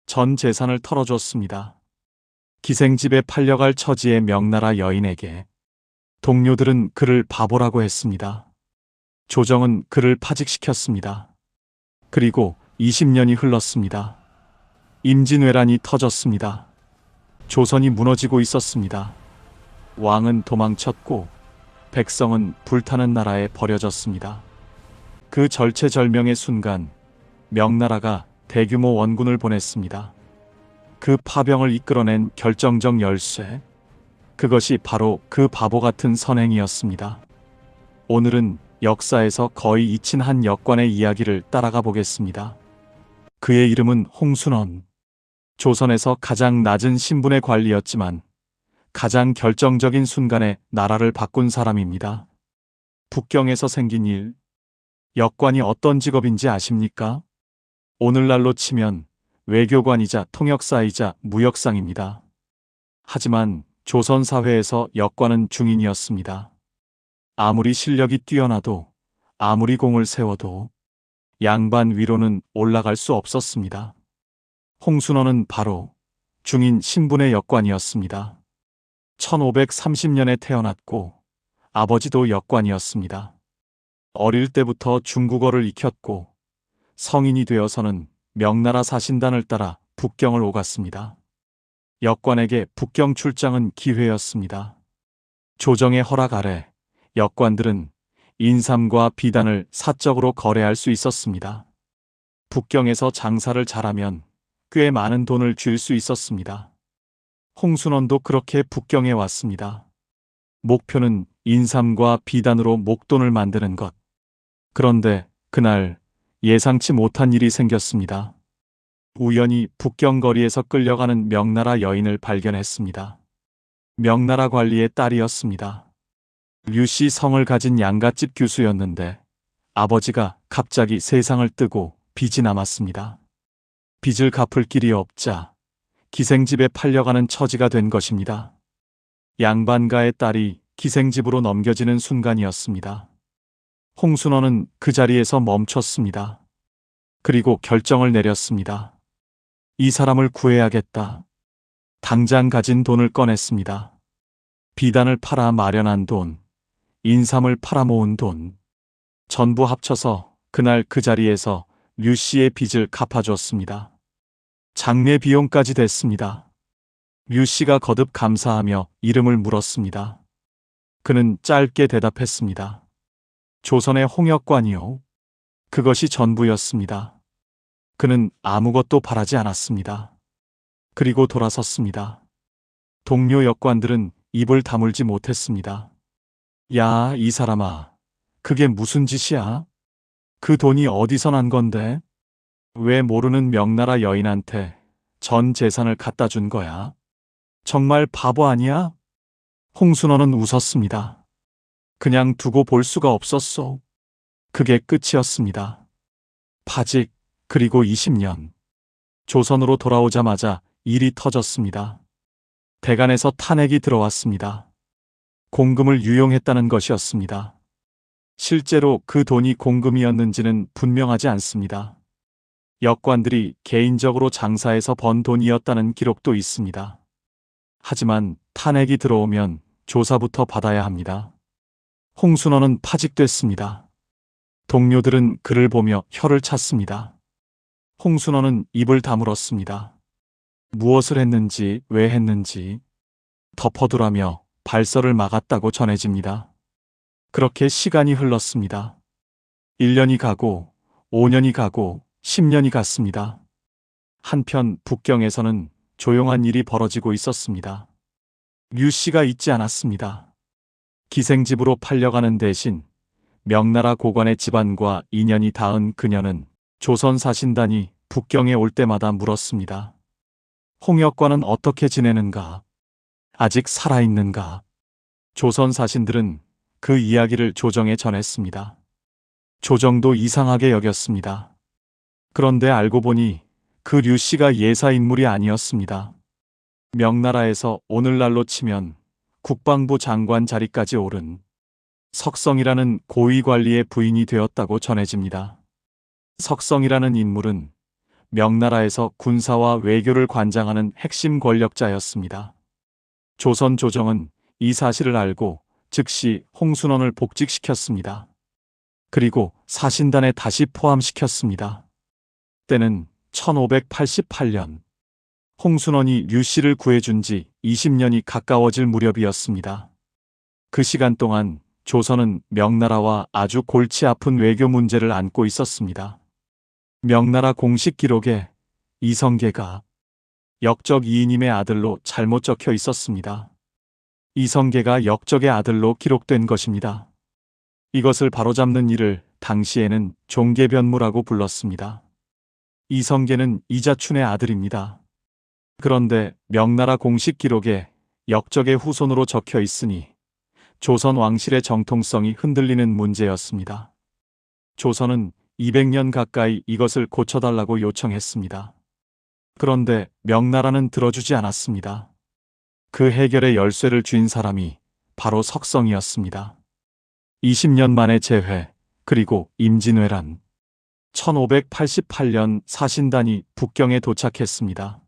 전 재산을 털어줬습니다. 기생집에 팔려갈 처지의 명나라 여인에게 동료들은 그를 바보라고 했습니다. 조정은 그를 파직시켰습니다. 그리고 20년이 흘렀습니다. 임진왜란이 터졌습니다. 조선이 무너지고 있었습니다. 왕은 도망쳤고 백성은 불타는 나라에 버려졌습니다. 그 절체절명의 순간 명나라가 대규모 원군을 보냈습니다. 그 파병을 이끌어낸 결정적 열쇠, 그것이 바로 그 바보 같은 선행이었습니다. 오늘은 역사에서 거의 잊힌 한 역관의 이야기를 따라가 보겠습니다. 그의 이름은 홍순원. 조선에서 가장 낮은 신분의 관리였지만 가장 결정적인 순간에 나라를 바꾼 사람입니다. 북경에서 생긴 일, 역관이 어떤 직업인지 아십니까? 오늘날로 치면 외교관이자 통역사이자 무역상입니다. 하지만 조선 사회에서 역관은 중인이었습니다. 아무리 실력이 뛰어나도, 아무리 공을 세워도 양반 위로는 올라갈 수 없었습니다. 홍순원은 바로 중인 신분의 역관이었습니다. 1530년에 태어났고 아버지도 역관이었습니다. 어릴 때부터 중국어를 익혔고 성인이 되어서는 명나라 사신단을 따라 북경을 오갔습니다. 역관에게 북경 출장은 기회였습니다. 조정의 허락 아래 역관들은 인삼과 비단을 사적으로 거래할 수 있었습니다. 북경에서 장사를 잘하면 꽤 많은 돈을 줄 수 있었습니다. 홍순원도 그렇게 북경에 왔습니다. 목표는 인삼과 비단으로 목돈을 만드는 것. 그런데 그날 예상치 못한 일이 생겼습니다. 우연히 북경 거리에서 끌려가는 명나라 여인을 발견했습니다. 명나라 관리의 딸이었습니다. 류씨 성을 가진 양갓집 교수였는데 아버지가 갑자기 세상을 뜨고 빚이 남았습니다. 빚을 갚을 길이 없자 기생집에 팔려가는 처지가 된 것입니다. 양반가의 딸이 기생집으로 넘겨지는 순간이었습니다. 홍순원은 그 자리에서 멈췄습니다. 그리고 결정을 내렸습니다. 이 사람을 구해야겠다. 당장 가진 돈을 꺼냈습니다. 비단을 팔아 마련한 돈, 인삼을 팔아 모은 돈, 전부 합쳐서 그날 그 자리에서 류씨의 빚을 갚아줬습니다. 장례 비용까지 됐습니다. 류씨가 거듭 감사하며 이름을 물었습니다. 그는 짧게 대답했습니다. 조선의 홍역관이요. 그것이 전부였습니다. 그는 아무것도 바라지 않았습니다. 그리고 돌아섰습니다. 동료 역관들은 입을 다물지 못했습니다. 야, 이 사람아, 그게 무슨 짓이야? 그 돈이 어디서 난 건데? 왜 모르는 명나라 여인한테 전 재산을 갖다 준 거야? 정말 바보 아니야? 홍순원은 웃었습니다. 그냥 두고 볼 수가 없었어. 그게 끝이었습니다. 파직, 그리고 20년. 조선으로 돌아오자마자 일이 터졌습니다. 대간에서 탄핵이 들어왔습니다. 공금을 유용했다는 것이었습니다. 실제로 그 돈이 공금이었는지는 분명하지 않습니다. 역관들이 개인적으로 장사해서 번 돈이었다는 기록도 있습니다. 하지만 탄핵이 들어오면 조사부터 받아야 합니다. 홍순원은 파직됐습니다. 동료들은 그를 보며 혀를 찼습니다. 홍순원은 입을 다물었습니다. 무엇을 했는지, 왜 했는지 덮어두라며 발설을 막았다고 전해집니다. 그렇게 시간이 흘렀습니다. 1년이 가고 5년이 가고 10년이 갔습니다. 한편 북경에서는 조용한 일이 벌어지고 있었습니다. 류씨가 잊지 않았습니다. 기생집으로 팔려가는 대신 명나라 고관의 집안과 인연이 닿은 그녀는 조선 사신단이 북경에 올 때마다 물었습니다. 홍역관은 어떻게 지내는가? 아직 살아있는가? 조선 사신들은 그 이야기를 조정에 전했습니다. 조정도 이상하게 여겼습니다. 그런데 알고 보니 그 류씨가 예사 인물이 아니었습니다. 명나라에서 오늘날로 치면 국방부 장관 자리까지 오른 석성이라는 고위 관리의 부인이 되었다고 전해집니다. 석성이라는 인물은 명나라에서 군사와 외교를 관장하는 핵심 권력자였습니다. 조선 조정은 이 사실을 알고 즉시 홍순원을 복직시켰습니다. 그리고 사신단에 다시 포함시켰습니다. 때는 1588년. 홍순원이 류씨를 구해준 지 20년이 가까워질 무렵이었습니다. 그 시간 동안 조선은 명나라와 아주 골치 아픈 외교 문제를 안고 있었습니다. 명나라 공식 기록에 이성계가 역적 이인임의 아들로 잘못 적혀 있었습니다. 이성계가 역적의 아들로 기록된 것입니다. 이것을 바로잡는 일을 당시에는 종계변무라고 불렀습니다. 이성계는 이자춘의 아들입니다. 그런데 명나라 공식 기록에 역적의 후손으로 적혀 있으니 조선 왕실의 정통성이 흔들리는 문제였습니다. 조선은 200년 가까이 이것을 고쳐달라고 요청했습니다. 그런데 명나라는 들어주지 않았습니다. 그 해결의 열쇠를 쥔 사람이 바로 석성이었습니다. 20년 만에 재회, 그리고 임진왜란. 1588년 사신단이 북경에 도착했습니다.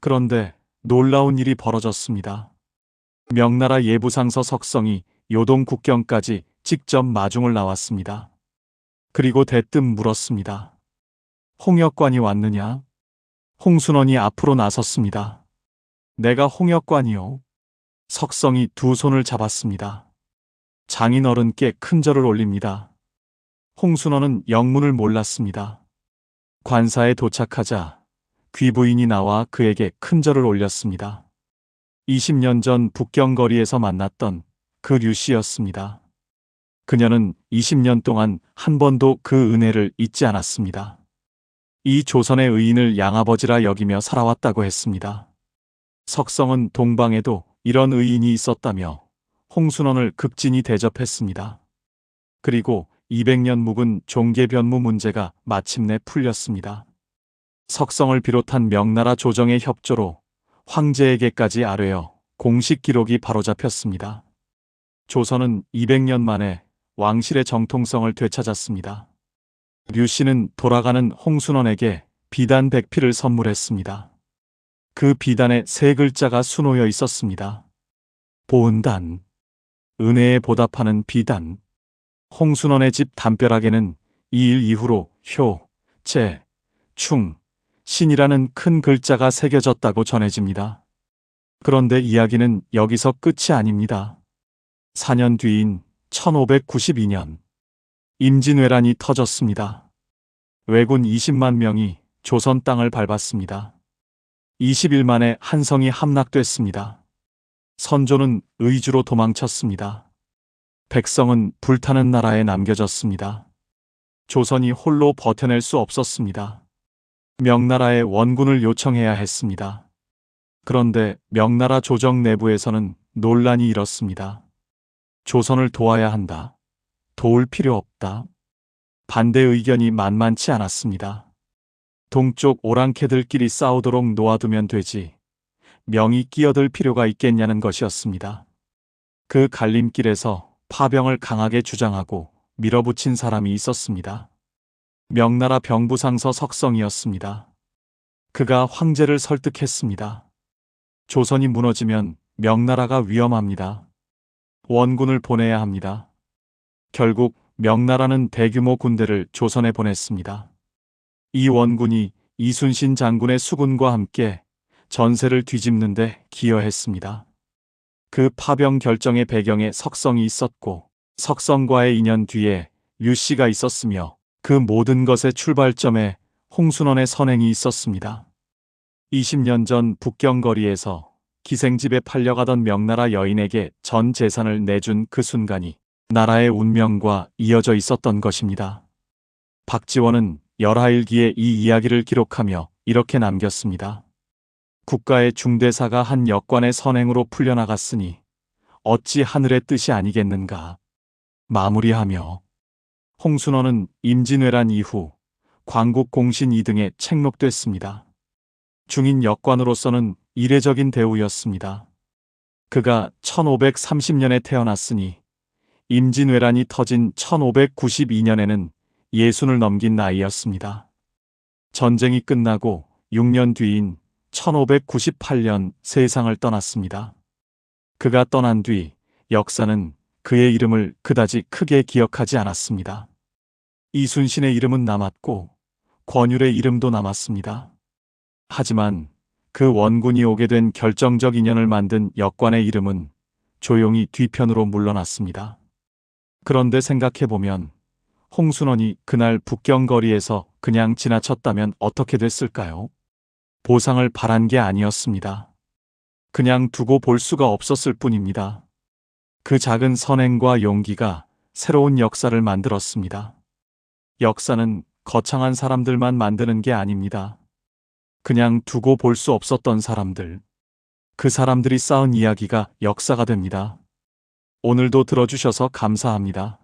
그런데 놀라운 일이 벌어졌습니다. 명나라 예부상서 석성이 요동 국경까지 직접 마중을 나왔습니다. 그리고 대뜸 물었습니다. 홍역관이 왔느냐? 홍순원이 앞으로 나섰습니다. 내가 홍역관이요. 석성이 두 손을 잡았습니다. 장인어른께 큰 절을 올립니다. 홍순원은 영문을 몰랐습니다. 관사에 도착하자 귀부인이 나와 그에게 큰 절을 올렸습니다. 20년 전 북경 거리에서 만났던 그 류씨였습니다. 그녀는 20년 동안 한 번도 그 은혜를 잊지 않았습니다. 이 조선의 의인을 양아버지라 여기며 살아왔다고 했습니다. 석성은 동방에도 이런 의인이 있었다며 홍순원을 극진히 대접했습니다. 그리고 200년 묵은 종계변무 문제가 마침내 풀렸습니다. 석성을 비롯한 명나라 조정의 협조로 황제에게까지 아뢰어 공식 기록이 바로잡혔습니다. 조선은 200년 만에 왕실의 정통성을 되찾았습니다. 류씨는 돌아가는 홍순원에게 비단 100피를 선물했습니다. 그 비단에 세 글자가 수놓여 있었습니다. 보은단, 은혜에 보답하는 비단. 홍순원의 집 담벼락에는 이 일 이후로 효, 제, 충, 신이라는 큰 글자가 새겨졌다고 전해집니다. 그런데 이야기는 여기서 끝이 아닙니다. 4년 뒤인 1592년 임진왜란이 터졌습니다. 왜군 20만 명이 조선 땅을 밟았습니다. 20일 만에 한성이 함락됐습니다. 선조는 의주로 도망쳤습니다. 백성은 불타는 나라에 남겨졌습니다. 조선이 홀로 버텨낼 수 없었습니다. 명나라에 원군을 요청해야 했습니다. 그런데 명나라 조정 내부에서는 논란이 일었습니다. 조선을 도와야 한다. 도울 필요 없다. 반대 의견이 만만치 않았습니다. 동쪽 오랑캐들끼리 싸우도록 놓아두면 되지. 명이 끼어들 필요가 있겠냐는 것이었습니다. 그 갈림길에서 파병을 강하게 주장하고 밀어붙인 사람이 있었습니다. 명나라 병부상서 석성이었습니다. 그가 황제를 설득했습니다. 조선이 무너지면 명나라가 위험합니다. 원군을 보내야 합니다. 결국 명나라는 대규모 군대를 조선에 보냈습니다. 이 원군이 이순신 장군의 수군과 함께 전세를 뒤집는데 기여했습니다. 그 파병 결정의 배경에 석성이 있었고 석성과의 인연 뒤에 류씨가 있었으며 그 모든 것의 출발점에 홍순원의 선행이 있었습니다. 20년 전 북경 거리에서 기생집에 팔려가던 명나라 여인에게 전 재산을 내준 그 순간이 나라의 운명과 이어져 있었던 것입니다. 박지원은 열하일기에 이 이야기를 기록하며 이렇게 남겼습니다. 국가의 중대사가 한 역관의 선행으로 풀려나갔으니 어찌 하늘의 뜻이 아니겠는가. 마무리하며 홍순원은 임진왜란 이후 광국 공신 2등에 책록됐습니다. 중인 역관으로서는 이례적인 대우였습니다. 그가 1530년에 태어났으니 임진왜란이 터진 1592년에는 60을 넘긴 나이였습니다. 전쟁이 끝나고 6년 뒤인 1598년 세상을 떠났습니다. 그가 떠난 뒤 역사는 그의 이름을 그다지 크게 기억하지 않았습니다. 이순신의 이름은 남았고 권율의 이름도 남았습니다. 하지만 그 원군이 오게 된 결정적 인연을 만든 역관의 이름은 조용히 뒤편으로 물러났습니다. 그런데 생각해보면 홍순원이 그날 북경거리에서 그냥 지나쳤다면 어떻게 됐을까요? 보상을 바란 게 아니었습니다. 그냥 두고 볼 수가 없었을 뿐입니다. 그 작은 선행과 용기가 새로운 역사를 만들었습니다. 역사는 거창한 사람들만 만드는 게 아닙니다. 그냥 두고 볼 수 없었던 사람들, 그 사람들이 쌓은 이야기가 역사가 됩니다. 오늘도 들어주셔서 감사합니다.